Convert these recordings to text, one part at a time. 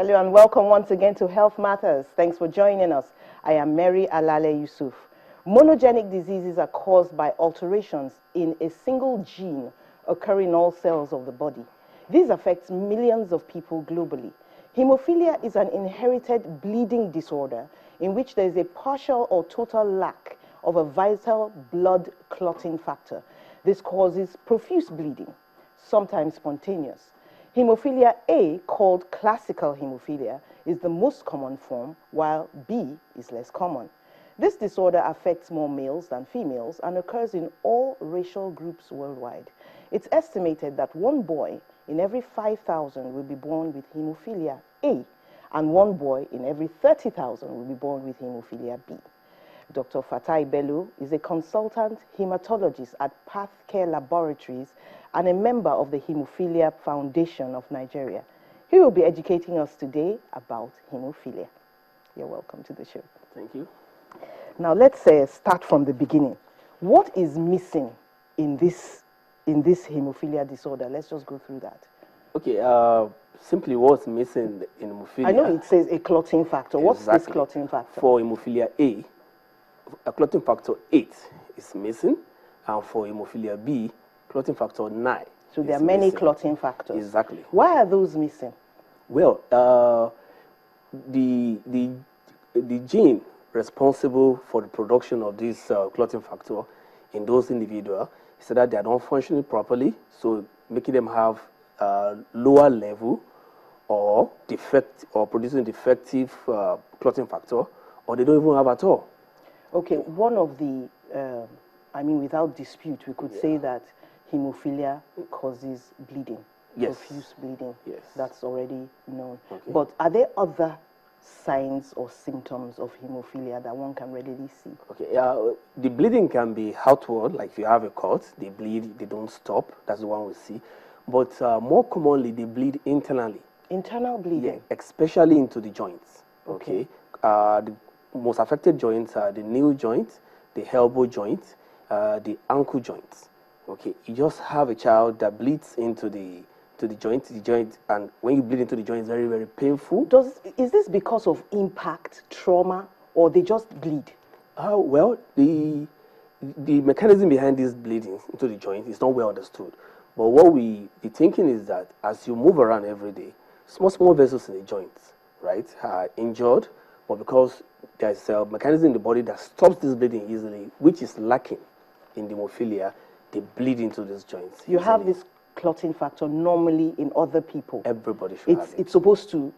Hello and welcome once again to Health Matters. Thanks for joining us. I am Mary Alale Yusuf. Monogenic diseases are caused by alterations in a single gene occurring in all cells of the body. This affects millions of people globally. Haemophilia is an inherited bleeding disorder in which there is a partial or total lack of a vital blood clotting factor. This causes profuse bleeding, sometimes spontaneous. Haemophilia A, called classical hemophilia, is the most common form, while B is less common. This disorder affects more males than females and occurs in all racial groups worldwide. It's estimated that one boy in every 5,000 will be born with hemophilia A, and one boy in every 30,000 will be born with hemophilia B. Dr. Fatai Bello is a consultant hematologist at Pathcare Laboratories and a member of the Haemophilia Foundation of Nigeria. He will be educating us today about hemophilia. You're welcome to the show. Thank you. Now let's start from the beginning. What is missing in this hemophilia disorder? Let's just go through that. Okay, simply what's missing in hemophilia. I know it says a clotting factor. What's this clotting factor? For hemophilia A, a clotting factor 8 is missing, and for hemophilia B, clotting factor 9. So there are many clotting factors. Exactly. Why are those missing? Well, the gene responsible for the production of this clotting factor in those individuals is that they are not functioning properly, so making them have lower level or defect or producing defective clotting factor, or they don't even have at all. Okay, one of the, without dispute, we could say that hemophilia causes bleeding, profuse bleeding. Yes. That's already known. Okay. But are there other signs or symptoms of hemophilia that one can readily see? Okay, the bleeding can be outward, like if you have a cut, they bleed, they don't stop. That's the one we see. But more commonly, they bleed internally. Internal bleeding? Yeah, especially into the joints. Okay. The most affected joints are the knee joint, the elbow joint, the ankle joints. Okay, you just have a child that bleeds into the joint, and when you bleed into the joint, it's very, very painful. Is this because of impact, trauma, or they just bleed? Well, the mechanism behind this bleeding into the joint is not well understood. But the thinking is that as you move around every day, small vessels in the joints, right, are injured, but because there's a mechanism in the body that stops this bleeding easily, which is lacking in the hemophilia, they bleed into these joints. You have this clotting factor normally in other people. Everybody should have it. It's supposed to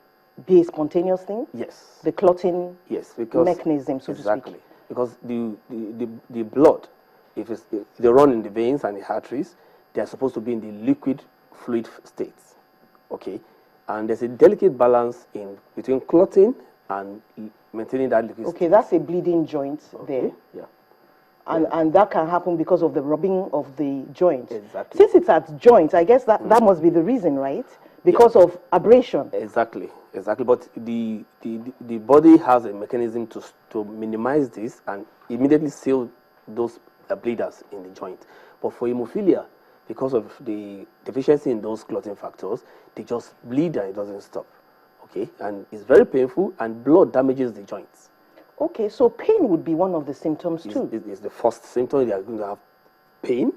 be a spontaneous thing? Yes. The clotting mechanism, so to speak. Exactly. Because the blood, if they run in the veins and the arteries, they are supposed to be in the liquid fluid states. Okay? And there's a delicate balance between clotting and maintaining that liquid state. Okay, that's a bleeding joint there. Yeah. And that can happen because of the rubbing of the joint. Exactly. Since it's at joint, I guess that must be the reason, right? Because of abrasion. Exactly. But the body has a mechanism to minimize this and immediately seal those bleeders in the joint. But for hemophilia, because of the deficiency in those clotting factors, they just bleed and it doesn't stop. Okay, and it's very painful, and blood damages the joints. Okay, so pain would be one of the symptoms too. It's the first symptom. They are going to have pain.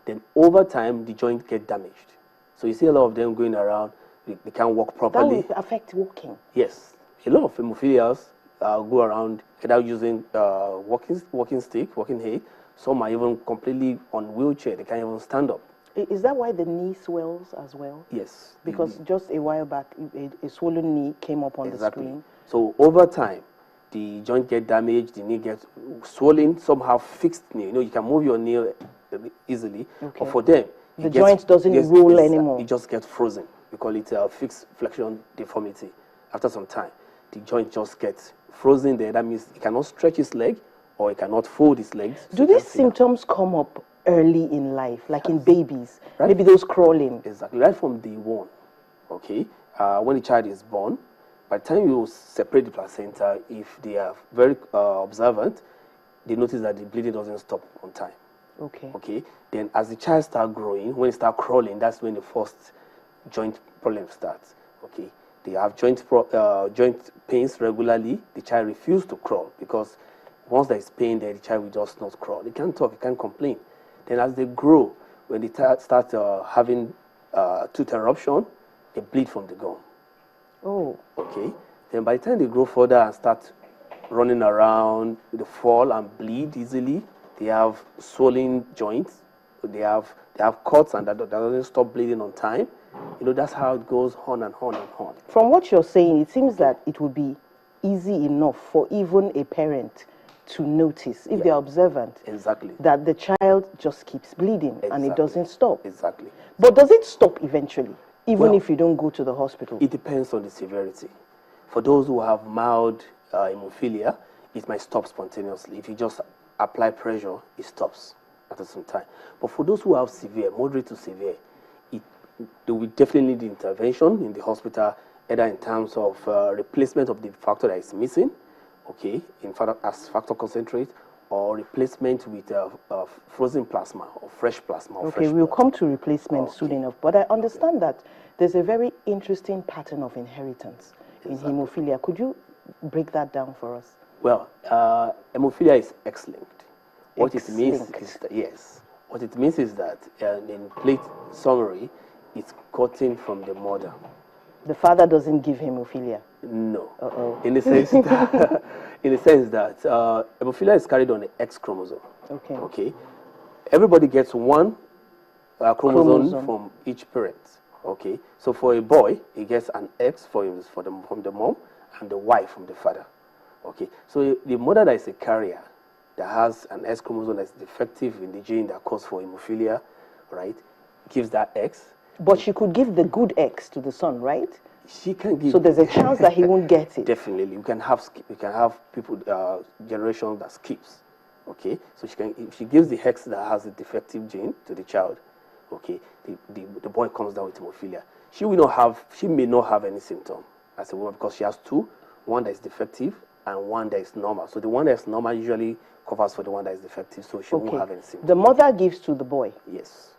Then over time, the joint get damaged. So you see a lot of them going around. They can't walk properly. That will affect walking. Yes, a lot of hemophilias go around without using walking stick, walking aid. Some are even completely on wheelchair. They can't even stand up. Is that why the knee swells as well? Yes. Because just a while back, a swollen knee came up on the screen. So over time, the joint get damaged, the knee gets swollen, somehow fixed knee. You can move your knee easily. Okay. But for them, the joint doesn't roll anymore. It just gets frozen. We call it a fixed flexion deformity. After some time, the joint just gets frozen there. That means he cannot stretch his leg or he cannot fold his legs. Do these symptoms come up early in life, like in babies? Right? Maybe those crawling. Exactly, right from day one. Okay, when the child is born, by the time you separate the placenta, if they are very observant, they notice that the bleeding doesn't stop on time. Okay. Then as the child starts growing, when it starts crawling, that's when the first joint problem starts. Okay. they have joint pains regularly, the child refuses to crawl because once there is pain there, the child will just not crawl. They can't talk, they can't complain. Then as they grow, when they start having tooth eruption, they bleed from the gum. Oh. Okay. Then by the time they grow further and start running around, they fall and bleed easily. They have swollen joints. They have cuts, and that doesn't stop bleeding on time. That's how it goes on and on and on. From what you're saying, it seems that it would be easy enough for even a parent to notice, if they're observant, exactly, that the child just keeps bleeding and it doesn't stop. Exactly. But does it stop eventually, even if you don't go to the hospital? It depends on the severity. For those who have mild hemophilia, it might stop spontaneously. If you just apply pressure, it stops at some time. But for those who have severe, moderate to severe, they will definitely need intervention in the hospital, either in terms of replacement of the factor that is missing, okay, as factor concentrate, or replacement with frozen plasma or fresh plasma. Or okay, we'll come to replacement soon enough. But I understand that there's a very interesting pattern of inheritance in hemophilia. Could you break that down for us? Well, hemophilia is X-linked. What it means is that, yes, what it means is that in plate summary, it's gotten from the mother. The father doesn't give hemophilia? No. Uh-oh. In the sense that, hemophilia is carried on the X chromosome. Okay. Okay. Everybody gets one chromosome from each parent. Okay. So for a boy, he gets an X from the mom and the Y from the father. Okay. So the mother that is a carrier that has an X chromosome that's defective in the gene that causes for hemophilia, right, gives that X. But she could give the good X to the son, right? She can give. So there's a chance that he won't get it. Definitely, we can have people generation that skips. Okay, so if she gives the X that has a defective gene to the child, okay, the boy comes down with hemophilia. She may not have any symptom as a woman because she has two, one that is defective and one that is normal. So the one that is normal usually covers for the one that is defective, so she won't have any symptom. The mother gives to the boy. Yes.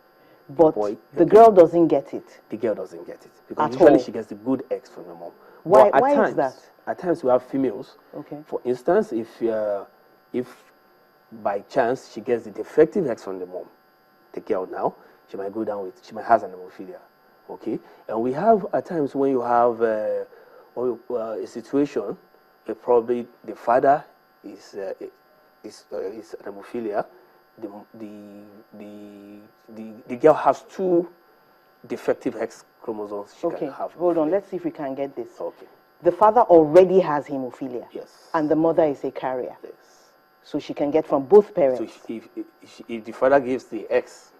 But the girl doesn't get it. The girl doesn't get it because usually she gets the good X from the mom. Why is that? At times we have females. Okay. For instance, if by chance she gets the defective X from the mom, the girl now, she might go down with, she might have an hemophilia. Okay. And we have at times when you have a situation where probably the father is an hemophilia. The girl has two defective X chromosomes she can have. Hold on, let's see if we can get this. Okay. The father already has hemophilia. Yes. And the mother is a carrier. Yes. So she can get from both parents. So if the father gives the X,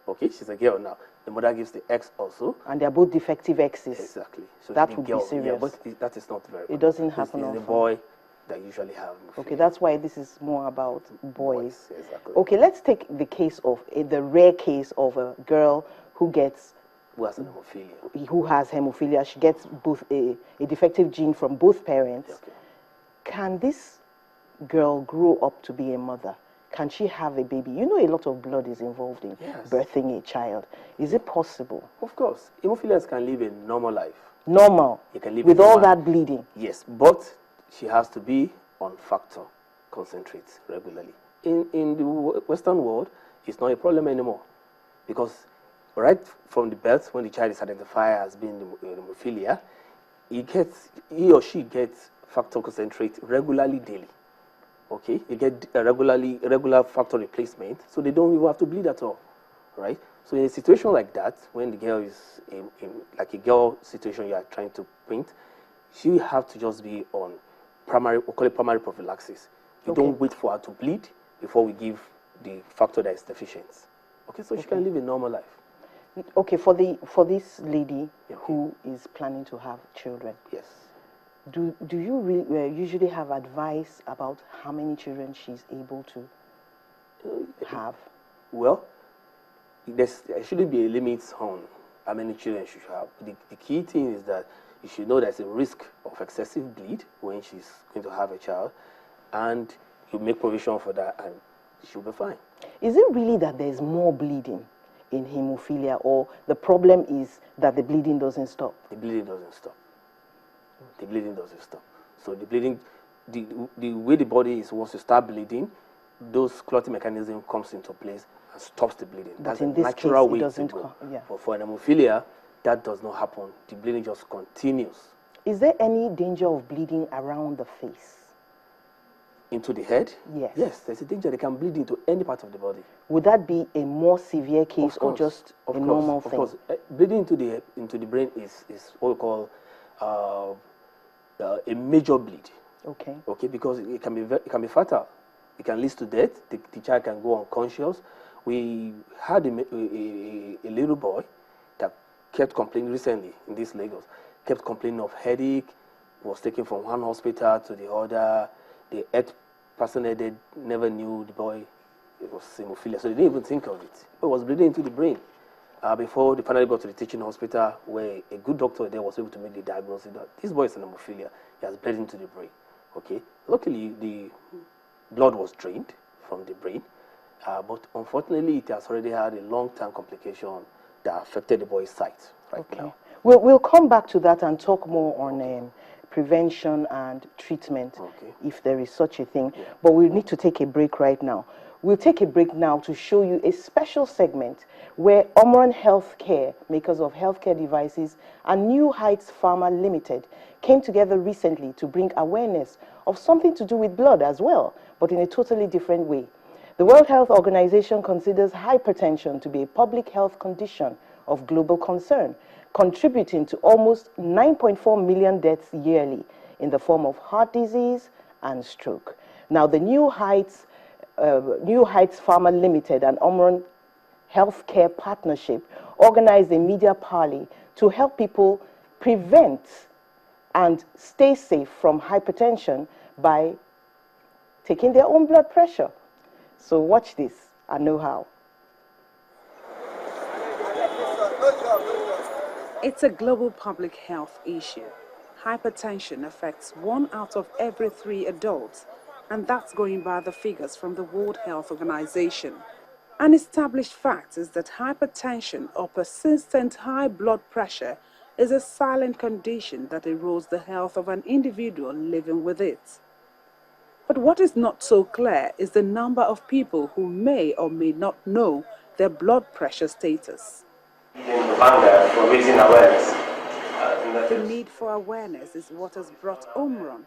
okay, she's a girl now. The mother gives the X also. And they're both defective X's. Exactly. So that would be serious. Yeah, but that is not very good. It doesn't happen often. It's the boy that usually have hemophilia. Okay, that's why this is more about boys. Exactly. Okay, let's take the case of the rare case of a girl who has hemophilia. She gets both a defective gene from both parents. Okay. Can this girl grow up to be a mother? Can she have a baby? You know, a lot of blood is involved in birthing a child. Is it possible? Of course. Hemophilians can live a normal life. Normal? You can live with all that bleeding? Yes, but she has to be on factor concentrates regularly. In the Western world, it's not a problem anymore because right from the birth, when the child is identified as being hemophilia, he or she gets factor concentrate regularly daily. Okay, you get regular factor replacement, so they don't even have to bleed at all, right? So in a situation like that, when the girl is in like a girl situation you are trying to paint, she will have to just be on primary prophylaxis. You don't wait for her to bleed before we give the factor that is deficient. Okay, so she can live a normal life. Okay, for this lady who is planning to have children. Yes. Do you usually have advice about how many children she's able to have? Well, there shouldn't be a limit on how many children she should have. The key thing is that you should know there's a risk of excessive bleed when she's going to have a child, and you make provision for that, and she'll be fine. Is it really that there's more bleeding in hemophilia, or the problem is that the bleeding doesn't stop? The bleeding doesn't stop. the bleeding doesn't stop. So the bleeding, the way the body is wants to start bleeding, those clotting mechanism comes into place and stops the bleeding. But That's in a this natural case, way it doesn't to go. yeah. But for an hemophilia, that does not happen. The bleeding just continues. Is there any danger of bleeding around the face? Into the head? Yes. Yes, there's a danger. They can bleed into any part of the body. Would that be a more severe case or just Of a course, normal of thing? course. Bleeding into the brain is what we call a major bleed. Okay. Okay, because it can be fatal. It can lead to death. The child can go unconscious. We had a little boy that kept complaining recently in this Lagos, kept complaining of headache, was taken from one hospital to the other. The health personnel, they never knew the boy, it was hemophilia, so they didn't even think of it. It was bleeding into the brain. Before they finally got to the teaching hospital, where a good doctor there was able to make the diagnosis that this boy is an hemophilia, he has bled into the brain. Okay, luckily the blood was drained from the brain, but unfortunately it has already had a long-term complication that affected the boy's sight right now. We'll come back to that and talk more on prevention and treatment, if there is such a thing. Yeah. But we need to take a break right now. We'll take a break now to show you a special segment where Omron Healthcare, makers of healthcare devices, and New Heights Pharma Limited came together recently to bring awareness of something to do with blood as well, but in a totally different way. The World Health Organization considers hypertension to be a public health condition of global concern, contributing to almost 9.4 million deaths yearly in the form of heart disease and stroke. Now, the New Heights Pharma Limited and Omron Healthcare Partnership organized a media parley to help people prevent and stay safe from hypertension by taking their own blood pressure. So watch this and know how. It's a global public health issue. Hypertension affects 1 out of every 3 adults, and that's going by the figures from the World Health Organization. An established fact is that hypertension or persistent high blood pressure is a silent condition that erodes the health of an individual living with it. But what is not so clear is the number of people who may or may not know their blood pressure status. For raising awareness. The need for awareness is what has brought Omron,